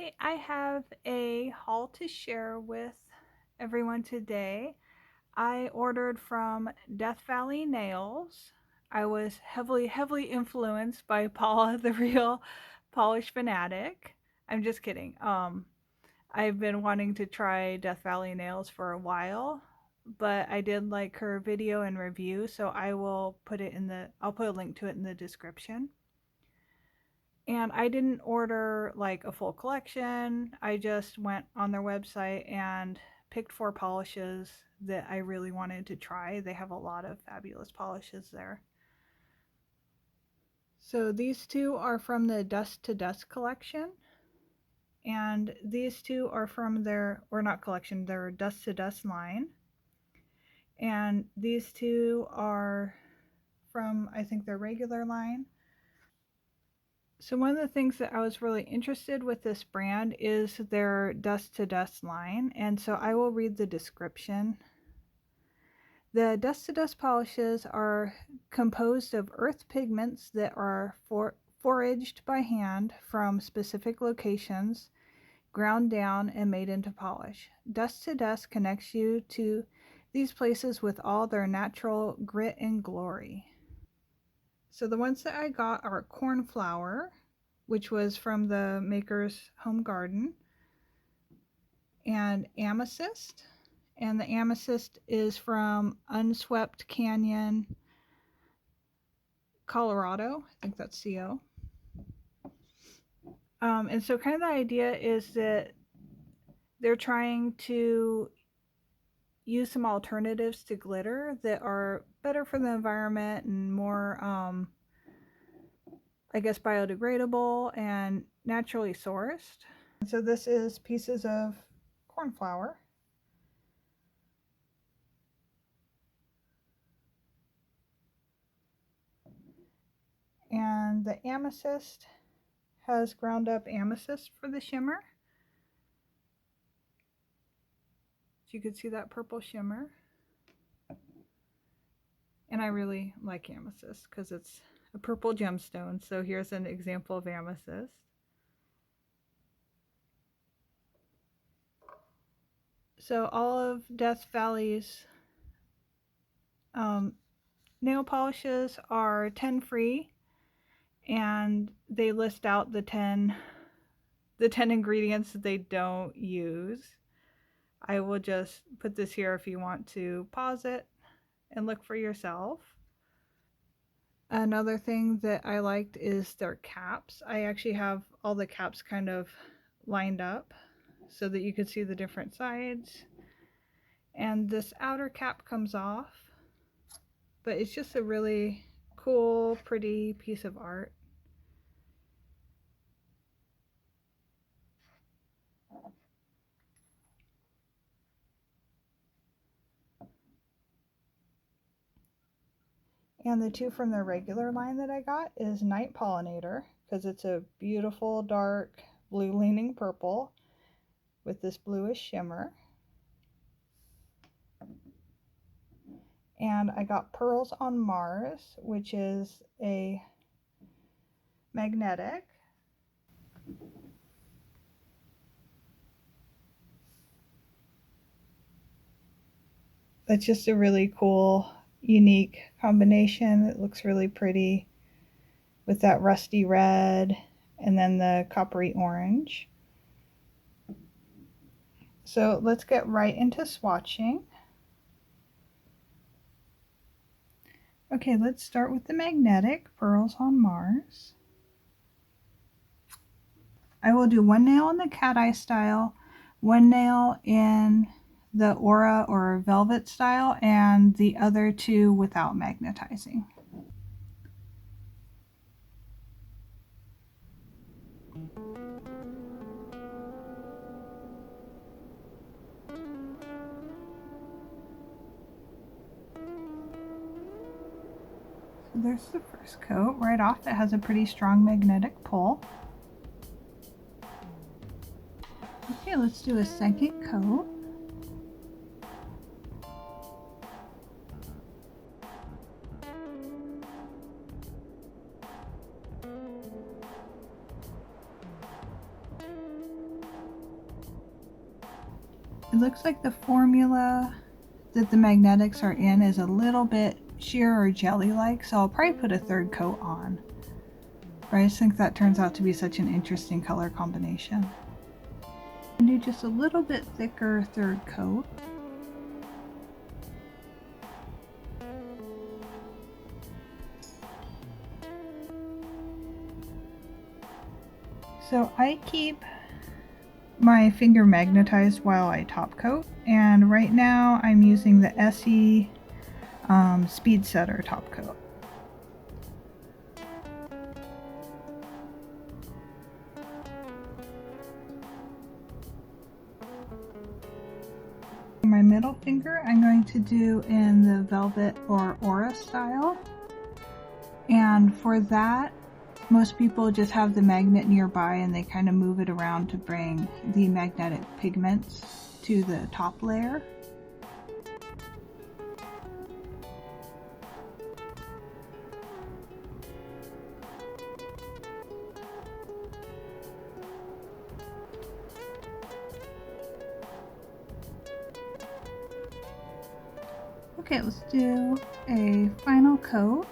Hi, I have a haul to share with everyone today. I ordered from Death Valley Nails. I was heavily influenced by Paula, the real polish fanatic. I'm just kidding. I've been wanting to try Death Valley Nails for a while, but I did like her video and review, so I'll put a link to it in the description. And I didn't order like a full collection. I just went on their website and picked 4 polishes that I really wanted to try. They have a lot of fabulous polishes there. So these 2 are from the Dust to Dust collection. And these 2 are from their, or not collection, their Dust to Dust line. And these 2 are from, I think, their regular line. So one of the things that I was really interested with this brand is their Dust to Dust line, and so I will read the description. The Dust to Dust polishes are composed of earth pigments that are foraged by hand from specific locations, ground down and made into polish. Dust to Dust connects you to these places with all their natural grit and glory. So the ones that I got are Cornflower, which was from the maker's home garden, and Amethyst. And the Amethyst is from Unswept Canyon, Colorado. I think that's CO. And so kind of the idea is that they're trying to use some alternatives to glitter that are better for the environment and more, I guess, biodegradable and naturally sourced. So this is pieces of cornflower. And the amethyst has ground up amethyst for the shimmer. So you can see that purple shimmer. And I really like amethyst because it's a purple gemstone. So here's an example of amethyst. So all of Death Valley's nail polishes are 10 free, and they list out the 10 ingredients that they don't use. I will just put this here if you want to pause it and look for yourself. Another thing that I liked is their caps. I actually have all the caps kind of lined up so that you can see the different sides. And this outer cap comes off, but it's just a really cool, pretty piece of art. And the 2 from the regular line that I got is Night Pollinator, because it's a beautiful dark blue leaning purple with this bluish shimmer. And I got Pearls on Mars, which is a magnetic. That's just a really cool, unique combination. It looks really pretty with that rusty red and then the coppery orange. So let's get right into swatching. Okay, let's start with the magnetic Pearls on Mars. I will do 1 nail in the cat eye style, 1 nail in the aura or velvet style, and the other 2 without magnetizing. So there's the first coat. Right off, it has a pretty strong magnetic pull. Okay, let's do a second coat. It looks like the formula that the magnetics are in is a little bit sheer or jelly-like, so I'll probably put a third coat on. But I just think that turns out to be such an interesting color combination. And do just a little bit thicker third coat. So I keep my finger magnetized while I top coat, and right now I'm using the SE Speed Setter top coat. My middle finger I'm going to do in the Velvet or Aura style, and for that most people just have the magnet nearby and they kind of move it around to bring the magnetic pigments to the top layer. Okay, let's do a final coat.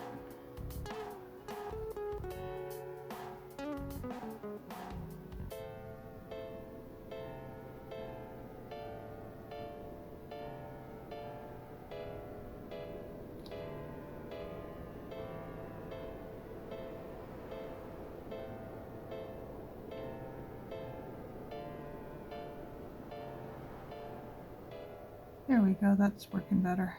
There we go, that's working better.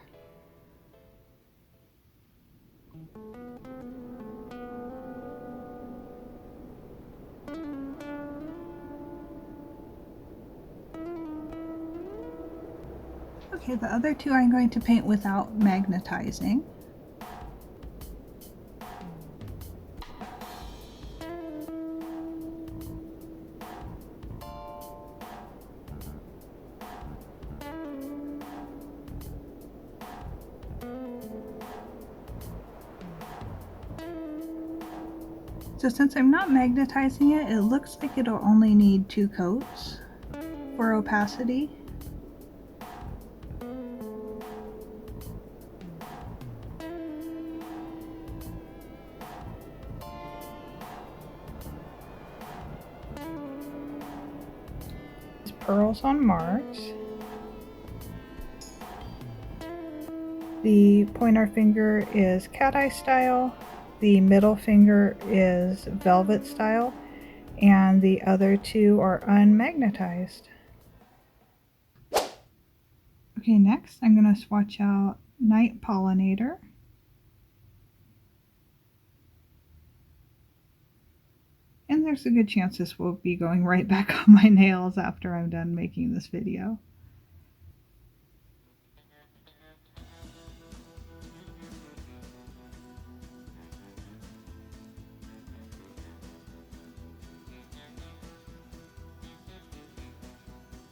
Okay, the other two I'm going to paint without magnetizing. So since I'm not magnetizing it, it looks like it'll only need 2 coats for opacity. Pearls on marks. The pointer finger is cat eye style, the middle finger is velvet style, and the other two are unmagnetized. Okay, next I'm going to swatch out Night Pollinator. And there's a good chance this will be going right back on my nails after I'm done making this video.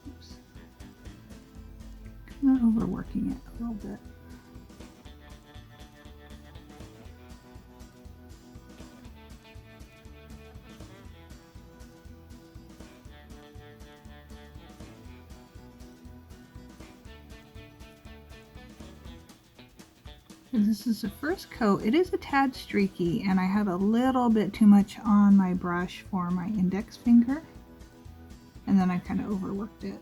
Oops. Kind of overworking it a little bit. This is the first coat. It is a tad streaky and I had a little bit too much on my brush for my index finger, and then I kind of overworked it.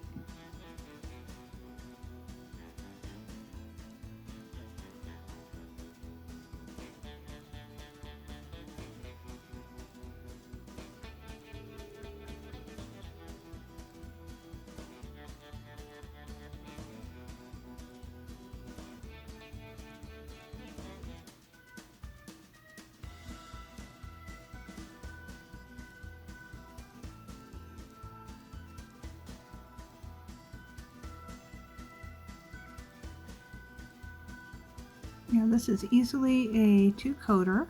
Yeah, this is easily a 2-coater.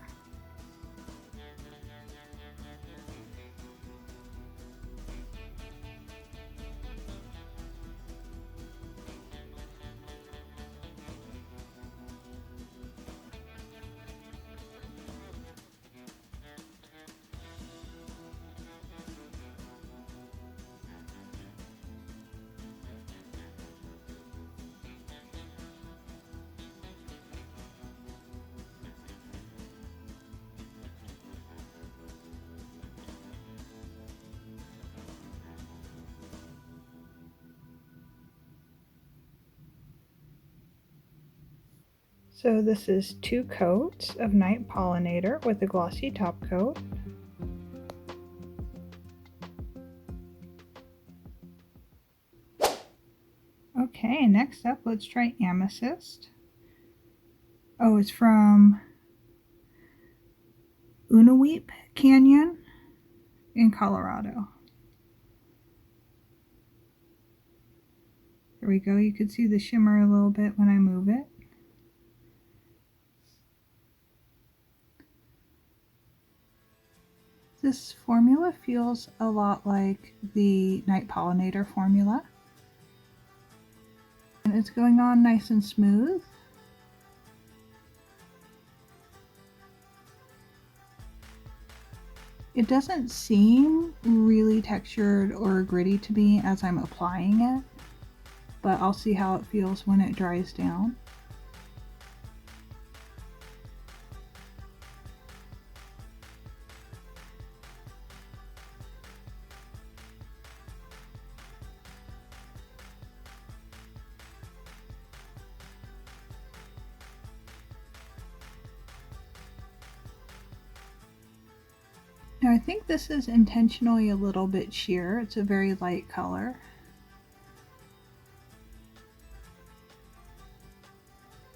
So this is 2 coats of Night Pollinator with a glossy top coat. Okay, next up, let's try Amethyst. Oh, it's from Unaweep Canyon in Colorado. There we go. You can see the shimmer a little bit when I move it. This formula feels a lot like the Night Pollinator formula. And it's going on nice and smooth. It doesn't seem really textured or gritty to me as I'm applying it, but I'll see how it feels when it dries down. Now I think this is intentionally a little bit sheer. It's a very light color.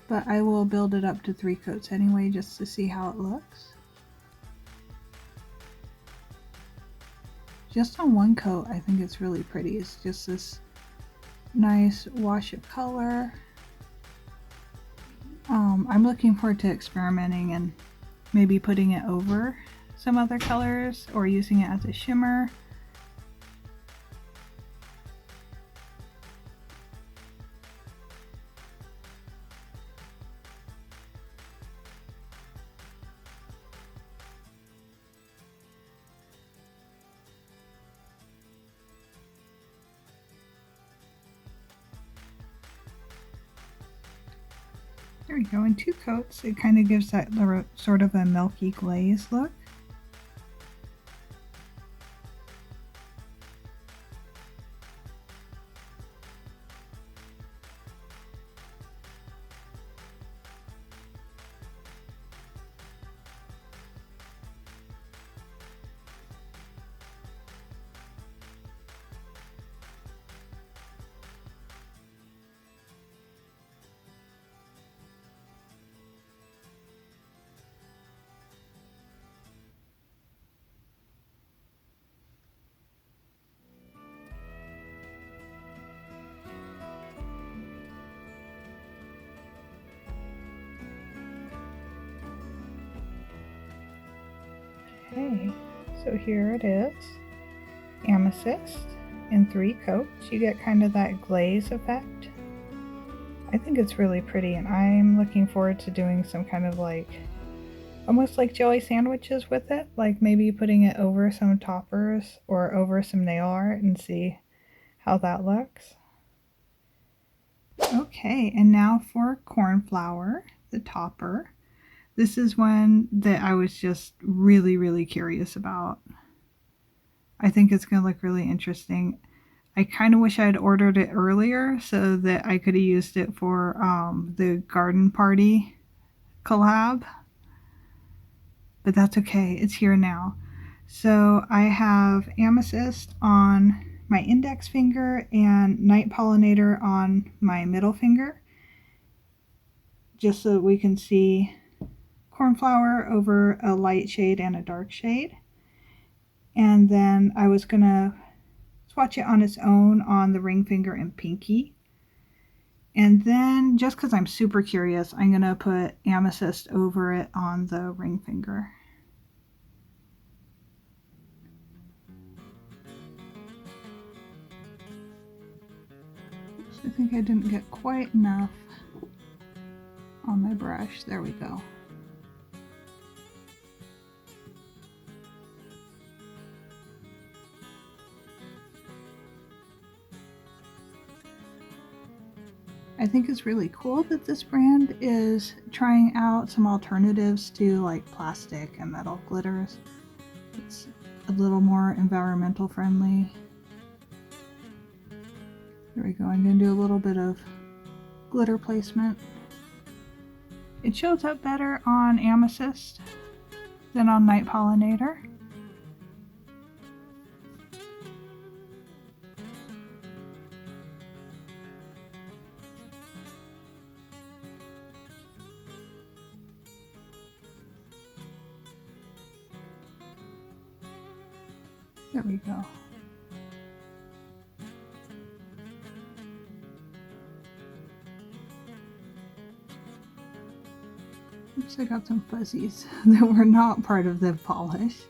But I will build it up to 3 coats anyway just to see how it looks. Just on 1 coat I think it's really pretty. It's just this nice wash of color. I'm looking forward to experimenting and maybe putting it over some other colors or using it as a shimmer. There we go, in 2 coats it kind of gives that sort of a milky glaze look. Okay, so here it is, Amethyst in 3 coats. You get kind of that glaze effect. I think it's really pretty, and I'm looking forward to doing some kind of like, almost like jelly sandwiches with it, like maybe putting it over some toppers or over some nail art and see how that looks. Okay, and now for Cornflower, the topper. This is one that I was just really curious about. I think it's going to look really interesting. I kind of wish I had ordered it earlier so that I could have used it for the garden party collab. But that's okay, it's here now. So I have Amethyst on my index finger and Night Pollinator on my middle finger, just so we can see Cornflower over a light shade and a dark shade. And then I was going to swatch it on its own on the ring finger and pinky. And then, just because I'm super curious, I'm going to put Amethyst over it on the ring finger. Oops, I think I didn't get quite enough on my brush. There we go. I think it's really cool that this brand is trying out some alternatives to like plastic and metal glitters. It's a little more environmental friendly. There we go. I'm going to do a little bit of glitter placement. It shows up better on Amethyst than on Night Pollinator. There we go. Oops, I got some fuzzies that were not part of the polish.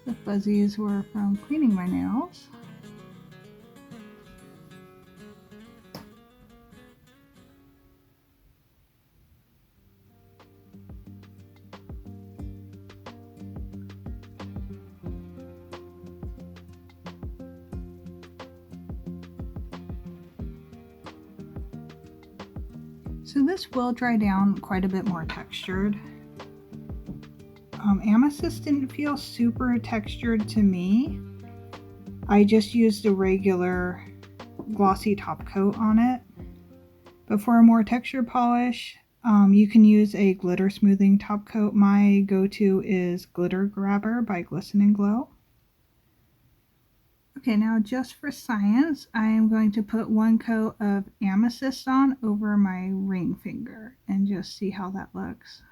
The fuzzies were from cleaning my nails. So this will dry down quite a bit more textured. Amethyst didn't feel super textured to me. I just used a regular glossy top coat on it. But for a more textured polish, you can use a glitter smoothing top coat. My go-to is Glitter Grabber by Glisten and Glow. Okay, now just for science, I am going to put one coat of Amethyst on over my ring finger and just see how that looks.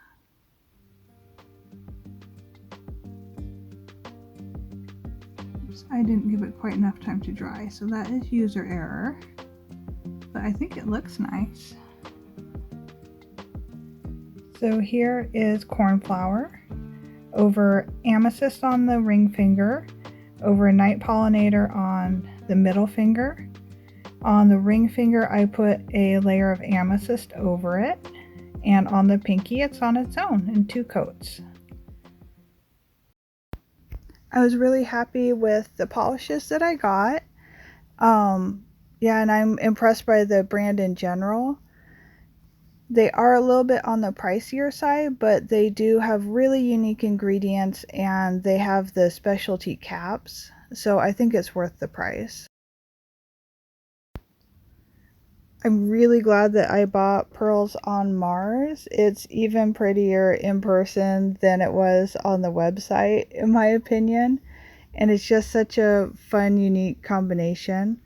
Oops, I didn't give it quite enough time to dry, so that is user error. But I think it looks nice. So here is Cornflower over Amethyst on the ring finger, over Night Pollinator on the middle finger. On the ring finger, I put a layer of Amethyst over it, and on the pinky, it's on its own in 2 coats. I was really happy with the polishes that I got. Yeah, and I'm impressed by the brand in general. They are a little bit on the pricier side, but they do have really unique ingredients and they have the specialty caps, so I think it's worth the price. I'm really glad that I bought Pearls on Mars. It's even prettier in person than it was on the website, in my opinion, and it's just such a fun, unique combination.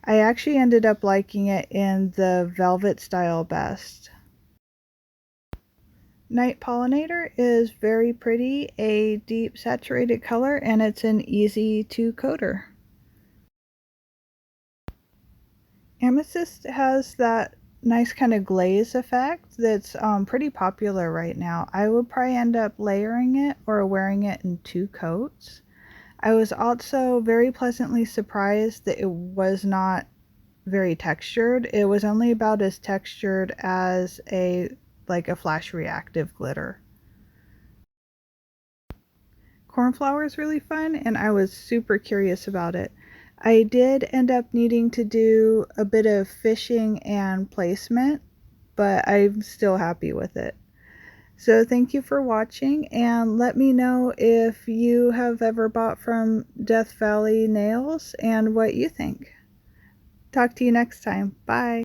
I actually ended up liking it in the velvet style best. Night Pollinator is very pretty, a deep saturated color, and it's an easy to coater. Amethyst has that nice kind of glaze effect that's pretty popular right now. I would probably end up layering it or wearing it in 2 coats. I was also very pleasantly surprised that it was not very textured. It was only about as textured as a flash reactive glitter. Cornflower is really fun and I was super curious about it. I did end up needing to do a bit of fishing and placement, but I'm still happy with it. So thank you for watching, and let me know if you have ever bought from Death Valley Nails and what you think. Talk to you next time. Bye.